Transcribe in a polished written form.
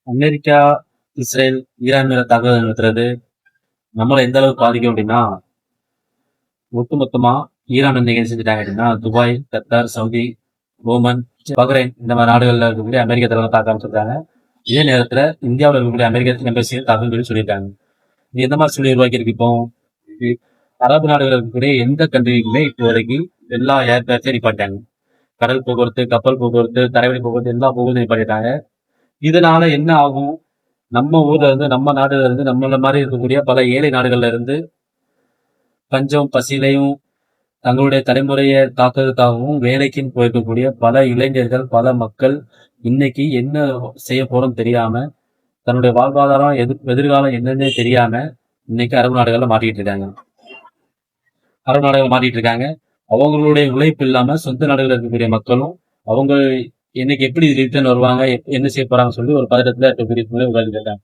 America, Israel, Iran மேல தாக்குதல் நடத்துறது நம்மள எந்த அளவுக்கு பாதிக்கும் அப்படின்னா, ஒட்டுமொத்தமா ஈரான் வந்து என்ன செஞ்சுட்டாங்க அப்படின்னா, Dubai, Qatar, Saudi, Oman, Bahrain இந்த மாதிரி நாடுகள்ல இருக்கக்கூடிய அமெரிக்க தலைவர் தாக்க ஆரம்பிச்சிருக்காங்க. இதே நேரத்துல இந்தியாவில் இருக்கக்கூடிய அமெரிக்க எம்பசியை தாக்குன்னு சொல்லியிருக்காங்க. இது எந்த மாதிரி சூழ்நிலை உருவாக்கி இப்போ அரபு நாடுகள் இருக்கக்கூடிய எந்த கண்ட்ரிக்குமே இப்போ வரைக்கும் எல்லா ஏர்கிராஃப்டையும் நிப்பாட்டாங்க. கடல் போக்குவரத்து, கப்பல் போக்குவரத்து, தரைவழி போக்குவரத்து எல்லா போக்குவரத்து நிப்பாட்டிட்டாங்க. இதனால என்ன ஆகும்? நம்ம ஊர்ல இருந்து, நம்ம நாடுல இருந்து, நம்மள மாதிரி இருக்கக்கூடிய பல ஏழை நாடுகள்ல இருந்து பஞ்சம், பசியிலையும் தங்களுடைய தலைமுறையை காக்கிறதுக்காகவும் வேலைக்குன்னு போயிருக்கக்கூடிய பல இளைஞர்கள், பல மக்கள் இன்னைக்கு என்ன செய்ய போறோம்னு தெரியாம, தன்னுடைய வாழ்வாதாரம் எதிர்காலம் என்னன்னே தெரியாம இன்னைக்கு அரபு நாடுகள்ல மாட்டிக்கிட்டு இருக்காங்க. அரபு நாடுகள் மாட்டிட்டு இருக்காங்க. அவங்களுடைய உழைப்பு இல்லாம சொந்த நாடுகள் இருக்கக்கூடிய மக்களும் அவங்க இன்னைக்கு எப்படி ரிட்டர்ன் வருவாங்க, என்ன செய்ய போறாங்கன்னு சொல்லி ஒரு பதட்டத்துல இருக்கக்கூடிய உருவாக்கிட்டு இருக்காங்க.